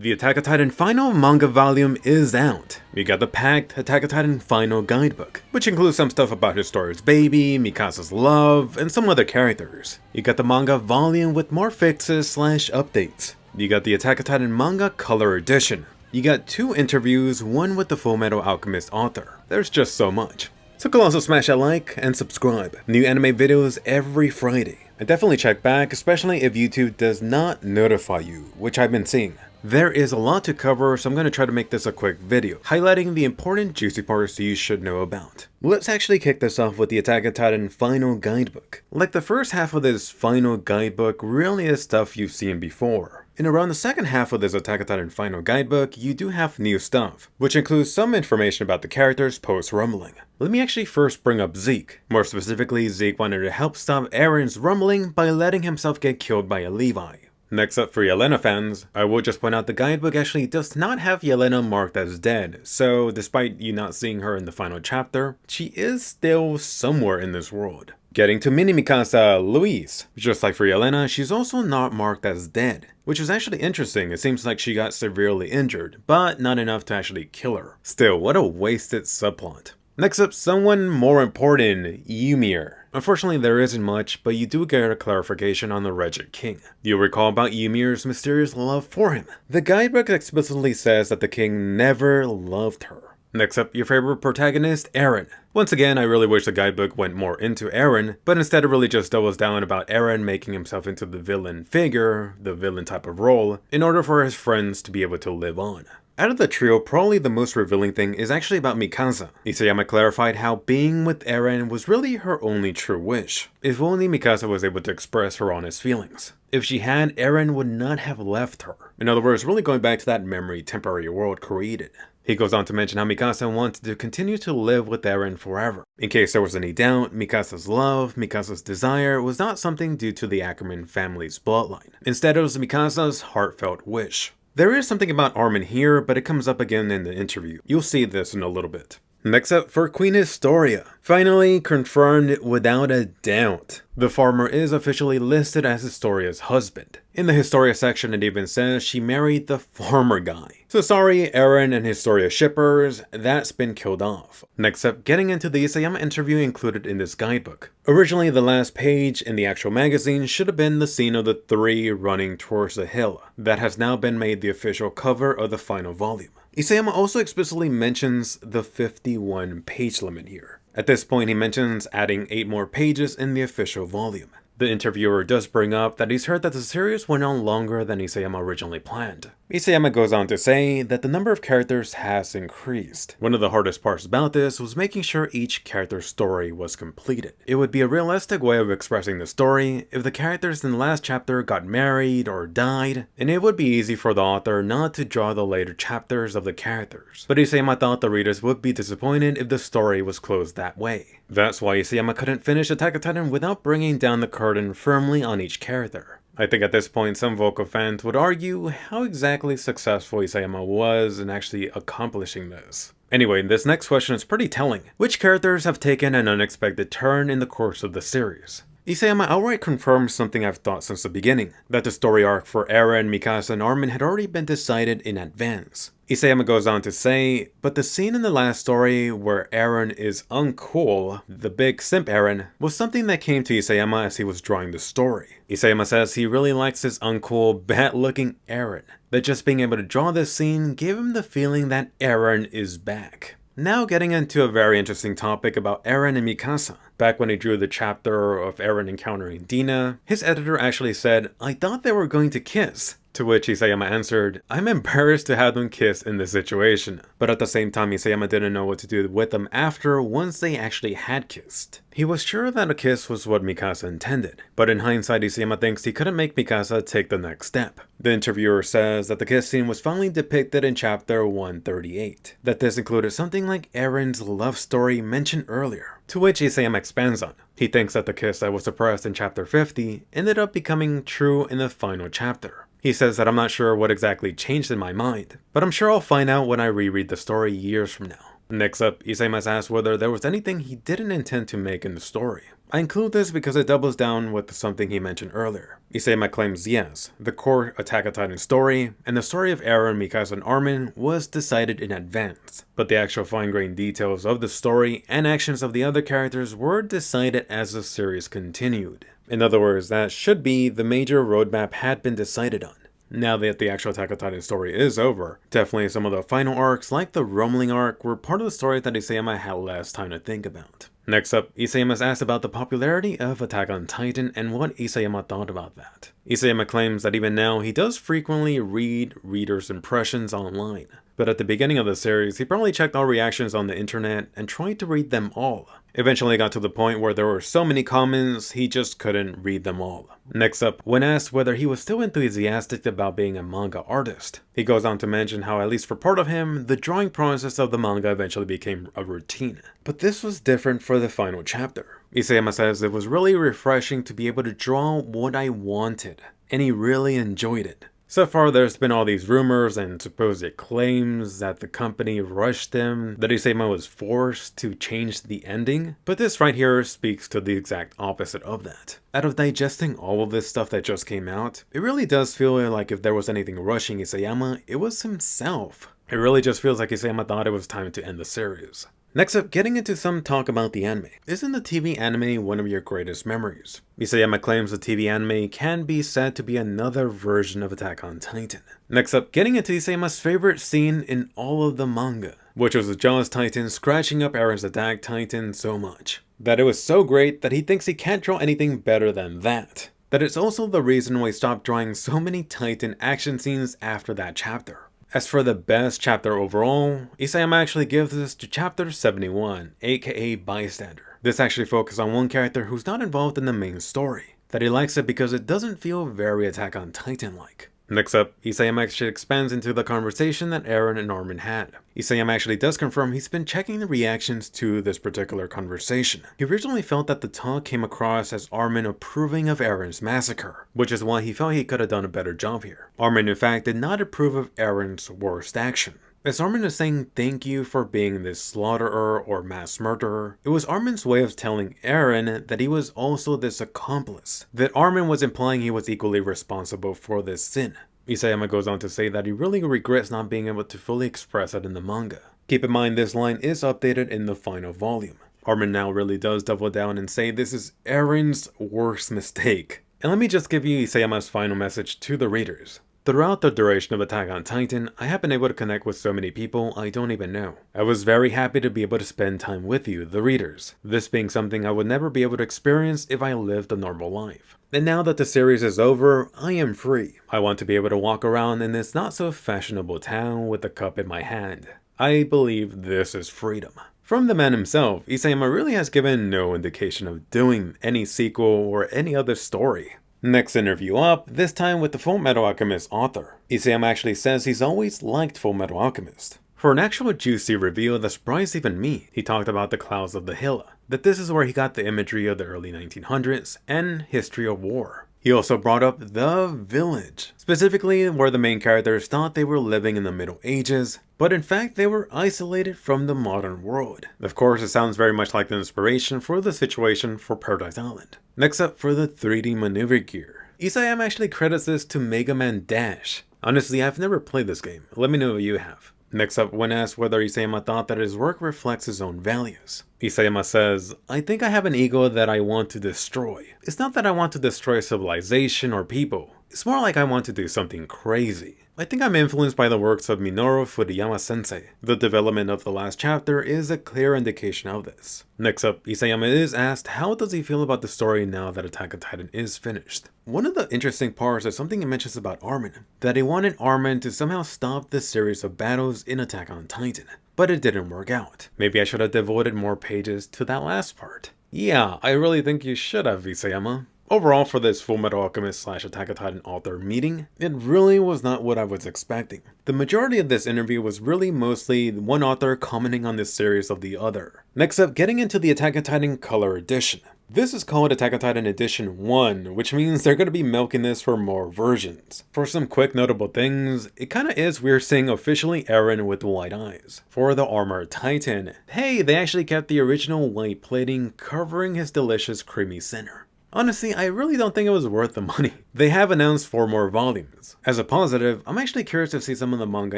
The Attack on Titan final manga volume is out. We got the packed Attack on Titan final guidebook, which includes some stuff about Historia's baby, Mikasa's love, and some other characters. You got the manga volume with more fixes / updates. You got the Attack on Titan manga color edition. You got 2 interviews, one with the Fullmetal Alchemist author. There's just so much. So go also smash a like and subscribe. New anime videos every Friday. And definitely check back, especially if YouTube does not notify you, which I've been seeing. There is a lot to cover, so I'm going to try to make this a quick video, highlighting the important juicy parts you should know about. Let's actually kick this off with the Attack on Titan final guidebook. Like the first half of this final guidebook really is stuff you've seen before. And around the second half of this Attack on Titan final guidebook, you do have new stuff, which includes some information about the characters post-rumbling. Let me actually first bring up Zeke. More specifically, Zeke wanted to help stop Eren's rumbling by letting himself get killed by a Levi. Next up for Yelena fans, I will just point out the guidebook actually does not have Yelena marked as dead, so despite you not seeing her in the final chapter, she is still somewhere in this world. Getting to Mini Mikasa, Louise. Just like for Yelena, she's also not marked as dead, which is actually interesting. It seems like she got severely injured, but not enough to actually kill her. Still, what a wasted subplot. Next up, someone more important, Ymir. Unfortunately, there isn't much, but you do get a clarification on the Wretched King. You'll recall about Ymir's mysterious love for him. The guidebook explicitly says that the king never loved her. Next up, your favorite protagonist, Eren. Once again, I really wish the guidebook went more into Eren, but instead it really just doubles down about Eren making himself into the villain figure, the villain type of role, in order for his friends to be able to live on. Out of the trio, probably the most revealing thing is actually about Mikasa. Isayama clarified how being with Eren was really her only true wish. If only Mikasa was able to express her honest feelings. If she had, Eren would not have left her. In other words, really going back to that memory temporary world created. He goes on to mention how Mikasa wanted to continue to live with Eren forever. In case there was any doubt, Mikasa's love, Mikasa's desire was not something due to the Ackerman family's bloodline. Instead, it was Mikasa's heartfelt wish. There is something about Armin here, but it comes up again in the interview. You'll see this in a little bit. Next up for Queen Historia. Finally confirmed without a doubt. The farmer is officially listed as Historia's husband. In the Historia section it even says she married the farmer guy. So sorry Eren and Historia shippers, that's been killed off. Next up, getting into the Isayama interview included in this guidebook. Originally the last page in the actual magazine should have been the scene of the 3 running towards the hill. That has now been made the official cover of the final volume. Isayama also explicitly mentions the 51 page limit here. At this point he mentions adding 8 more pages in the official volume. The interviewer does bring up that he's heard that the series went on longer than Isayama originally planned. Isayama goes on to say that the number of characters has increased. One of the hardest parts about this was making sure each character's story was completed. It would be a realistic way of expressing the story if the characters in the last chapter got married or died, and it would be easy for the author not to draw the later chapters of the characters. But Isayama thought the readers would be disappointed if the story was closed that way. That's why Isayama couldn't finish Attack on Titan without bringing down the curtain firmly on each character. I think at this point some vocal fans would argue how exactly successful Isayama was in actually accomplishing this. Anyway, this next question is pretty telling. Which characters have taken an unexpected turn in the course of the series? Isayama outright confirms something I've thought since the beginning, that the story arc for Eren, Mikasa, and Armin had already been decided in advance. Isayama goes on to say, but the scene in the last story where Eren is uncool, the big simp Eren, was something that came to Isayama as he was drawing the story. Isayama says he really likes this uncool, bad-looking Eren, that just being able to draw this scene gave him the feeling that Eren is back. Now getting into a very interesting topic about Eren and Mikasa. Back when he drew the chapter of Eren encountering Dina, his editor actually said, "I thought they were going to kiss." To which Isayama answered, "I'm embarrassed to have them kiss in this situation." But at the same time, Isayama didn't know what to do with them after once they actually had kissed. He was sure that a kiss was what Mikasa intended, but in hindsight Isayama thinks he couldn't make Mikasa take the next step. The interviewer says that the kiss scene was finally depicted in chapter 138, that this included something like Eren's love story mentioned earlier, to which Isayama expands on. He thinks that the kiss that was suppressed in chapter 50 ended up becoming true in the final chapter. He says that I'm not sure what exactly changed in my mind, but I'm sure I'll find out when I reread the story years from now. Next up, Isayama asked whether there was anything he didn't intend to make in the story. I include this because it doubles down with something he mentioned earlier. Isayama claims yes, the core Attack on Titan story, and the story of Eren, Mikasa, and Armin was decided in advance, but the actual fine-grained details of the story and actions of the other characters were decided as the series continued. In other words, that should be the major roadmap had been decided on. Now that the actual Attack on Titan story is over, definitely some of the final arcs, like the Rumbling arc, were part of the story that Isayama had less time to think about. Next up, Isayama is asked about the popularity of Attack on Titan and what Isayama thought about that. Isayama claims that even now he does frequently read readers' impressions online, but at the beginning of the series he probably checked all reactions on the internet and tried to read them all. Eventually got to the point where there were so many comments he just couldn't read them all. Next up, when asked whether he was still enthusiastic about being a manga artist, he goes on to mention how, at least for part of him, the drawing process of the manga eventually became a routine. But this was different for the final chapter. Isayama says it was really refreshing to be able to draw what I wanted, and he really enjoyed it. So far, there's been all these rumors and supposed claims that the company rushed him, that Isayama was forced to change the ending, but this right here speaks to the exact opposite of that. Out of digesting all of this stuff that just came out, it really does feel like if there was anything rushing Isayama, it was himself. It really just feels like Isayama thought it was time to end the series. Next up, getting into some talk about the anime. Isn't the TV anime one of your greatest memories? Isayama claims the TV anime can be said to be another version of Attack on Titan. Next up, getting into Isayama's favorite scene in all of the manga, which was the Jaws Titan scratching up Eren's Attack Titan so much that it was so great that he thinks he can't draw anything better than that. That it's also the reason why he stopped drawing so many Titan action scenes after that chapter. As for the best chapter overall, Isayama actually gives this to chapter 71, aka Bystander. This actually focuses on one character who's not involved in the main story, that he likes it because it doesn't feel very Attack on Titan-like. Next up, Isayama actually expands into the conversation that Eren and Armin had. Isayama actually does confirm he's been checking the reactions to this particular conversation. He originally felt that the talk came across as Armin approving of Eren's massacre, which is why he felt he could have done a better job here. Armin in fact did not approve of Eren's worst action. As Armin is saying thank you for being this slaughterer or mass murderer, it was Armin's way of telling Eren that he was also this accomplice, that Armin was implying he was equally responsible for this sin. Isayama goes on to say that he really regrets not being able to fully express it in the manga. Keep in mind this line is updated in the final volume. Armin now really does double down and say this is Eren's worst mistake. And let me just give you Isayama's final message to the readers. Throughout the duration of Attack on Titan, I have been able to connect with so many people I don't even know. I was very happy to be able to spend time with you, the readers, this being something I would never be able to experience if I lived a normal life. And now that the series is over, I am free. I want to be able to walk around in this not so fashionable town with a cup in my hand. I believe this is freedom. From the man himself, Isayama really has given no indication of doing any sequel or any other story. Next interview up, this time with the Fullmetal Alchemist author. Isayama actually says he's always liked Fullmetal Alchemist. For an actual juicy reveal that surprised even me, he talked about the Clouds of the Hill, that this is where he got the imagery of the early 1900s and history of war. He also brought up the village, specifically where the main characters thought they were living in the Middle Ages, but in fact they were isolated from the modern world. Of course, it sounds very much like the inspiration for the situation for Paradise Island. Next up, for the 3D maneuver gear. Isayama actually credits this to Mega Man Dash. Honestly, I've never played this game. Let me know if you have. Next up, when asked whether Isayama thought that his work reflects his own values, Isayama says, I think I have an ego that I want to destroy. It's not that I want to destroy civilization or people. It's more like I want to do something crazy. I think I'm influenced by the works of Minoru Furuyama sensei. The development of the last chapter is a clear indication of this. Next up, Isayama is asked how does he feel about the story now that Attack on Titan is finished. One of the interesting parts is something he mentions about Armin, that he wanted Armin to somehow stop the series of battles in Attack on Titan, but it didn't work out. Maybe I should have devoted more pages to that last part. Yeah, I really think you should have, Isayama. Overall, for this Fullmetal Alchemist / Attack on Titan author meeting, it really was not what I was expecting. The majority of this interview was really mostly one author commenting on this series of the other. Next up, getting into the Attack on Titan Color Edition. This is called Attack on Titan Edition 1, which means they're going to be milking this for more versions. For some quick notable things, it kinda is weird seeing officially Eren with white eyes. For the Armored Titan, hey, they actually kept the original white plating covering his delicious creamy center. Honestly, I really don't think it was worth the money. They have announced 4 more volumes. As a positive, I'm actually curious to see some of the manga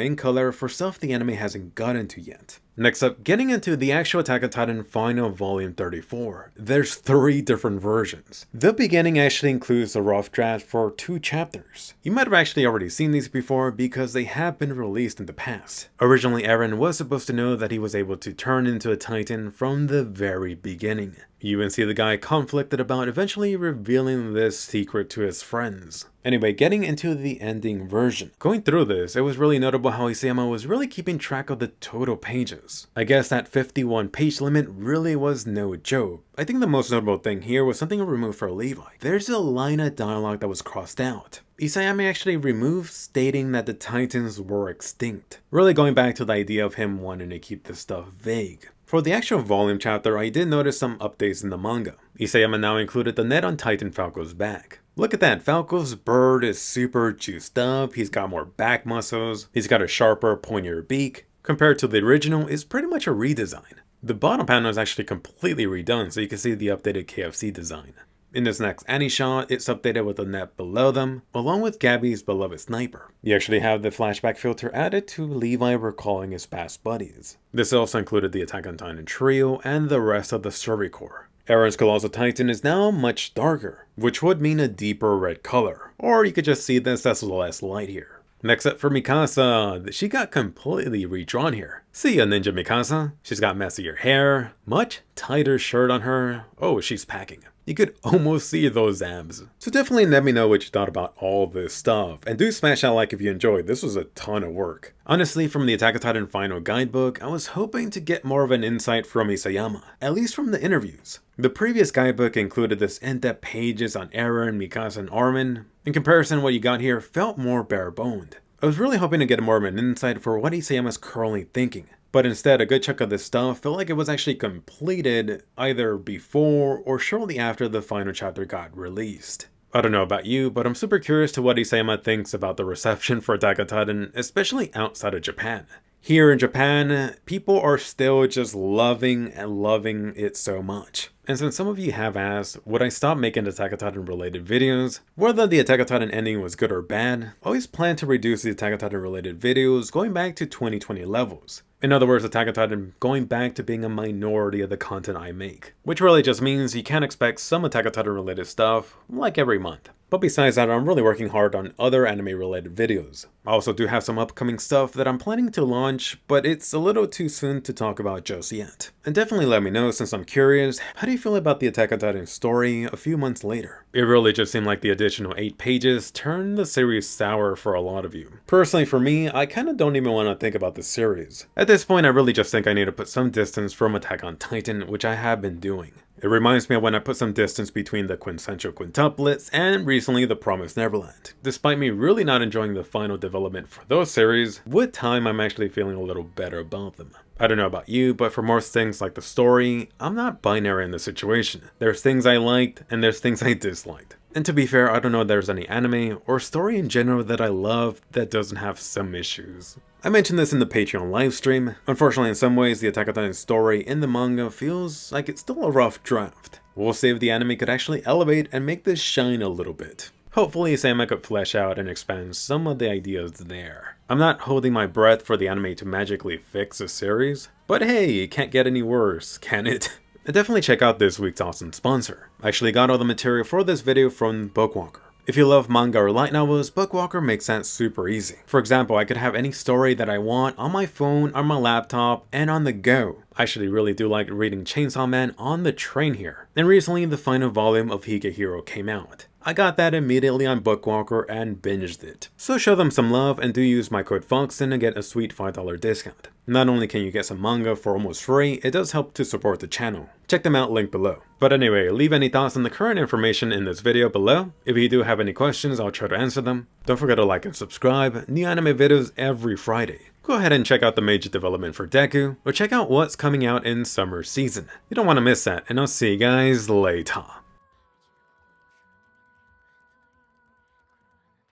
in color for stuff the anime hasn't gotten to yet. Next up, getting into the actual Attack on Titan Final Volume 34. There's 3 different versions. The beginning actually includes a rough draft for 2 chapters. You might have actually already seen these before because they have been released in the past. Originally, Eren was supposed to know that he was able to turn into a Titan from the very beginning. You even see the guy conflicted about eventually revealing this secret to his friends. Anyway, getting into the ending version. Going through this, it was really notable how Isayama was really keeping track of the total pages. I guess that 51 page limit really was no joke. I think the most notable thing here was something removed for Levi. There's a line of dialogue that was crossed out. Isayama actually removed stating that the Titans were extinct. Really going back to the idea of him wanting to keep this stuff vague. For the actual volume chapter, I did notice some updates in the manga. Isayama now included the net on Titan Falco's back. Look at that, Falco's bird is super juiced up, he's got more back muscles, he's got a sharper, pointier beak. Compared to the original, it's pretty much a redesign. The bottom panel is actually completely redone so you can see the updated KFC design. In this next Annie shot, it's updated with the net below them, along with Gabby's beloved sniper. You actually have the flashback filter added to Levi recalling his past buddies. This also included the Attack on Titan trio and the rest of the Survey Corps. Eren's Colossal Titan is now much darker, which would mean a deeper red color, or you could just see this as less light here. Next up for Mikasa, she got completely redrawn here. See ya, Ninja Mikasa. She's got messier hair, much tighter shirt on her. Oh, she's packing. You could almost see those abs. So definitely let me know what you thought about all this stuff, and do smash that like if you enjoyed. This was a ton of work. Honestly, from the Attack on Titan Final Guidebook, I was hoping to get more of an insight from Isayama, at least from the interviews. The previous guidebook included this in-depth pages on Eren, Mikasa, and Armin. In comparison, what you got here felt more bare-boned. I was really hoping to get more of an insight for what Isayama's currently thinking. But instead, a good chunk of this stuff felt like it was actually completed either before or shortly after the final chapter got released. I don't know about you, but I'm super curious to what Isayama thinks about the reception for Attack on Titan, especially outside of Japan. Here in Japan, people are still just loving it so much. And since some of you have asked, would I stop making Attack on Titan related videos? Whether the Attack on Titan ending was good or bad, I always plan to reduce the Attack on Titan related videos going back to 2020 levels. In other words, Attack on Titan going back to being a minority of the content I make. Which really just means you can expect some Attack on Titan related stuff, like every month. But besides that, I'm really working hard on other anime related videos. I also do have some upcoming stuff that I'm planning to launch, but it's a little too soon to talk about just yet. And definitely let me know, since I'm curious, how do you feel about the Attack on Titan story a few months later? It really just seemed like the additional 8 pages turned the series sour for a lot of you. Personally for me, I kinda don't even want to think about the series. At this point, I really just think I need to put some distance from Attack on Titan, which I have been doing. It reminds me of when I put some distance between the quintessential quintuplets and recently the Promised Neverland. Despite me really not enjoying the final development for those series, with time I'm actually feeling a little better about them. I don't know about you, but for most things like the story, I'm not binary in the situation. There's things I liked and there's things I disliked. And to be fair, I don't know if there's any anime or story in general that I love that doesn't have some issues. I mentioned this in the Patreon livestream. Unfortunately, in some ways, the Attack on Titan story in the manga feels like it's still a rough draft. We'll see if the anime could actually elevate and make this shine a little bit. Hopefully, Isayama could flesh out and expand some of the ideas there. I'm not holding my breath for the anime to magically fix a series, but hey, it can't get any worse, can it? And definitely check out this week's awesome sponsor. I actually got all the material for this video from Bookwalker. If you love manga or light novels, Bookwalker makes that super easy. For example, I could have any story that I want on my phone, on my laptop, and on the go. I actually really do like reading Chainsaw Man on the train here. And recently, the final volume of Higehiro came out. I got that immediately on Bookwalker and binged it. So show them some love and do use my code FOXTON to get a sweet $5 discount. Not only can you get some manga for almost free, it does help to support the channel. Check them out, link below. But anyway, leave any thoughts on the current information in this video below. If you do have any questions, I'll try to answer them. Don't forget to like and subscribe. New anime videos every Friday. Go ahead and check out the major development for Deku, or check out what's coming out in summer season. You don't want to miss that, and I'll see you guys later.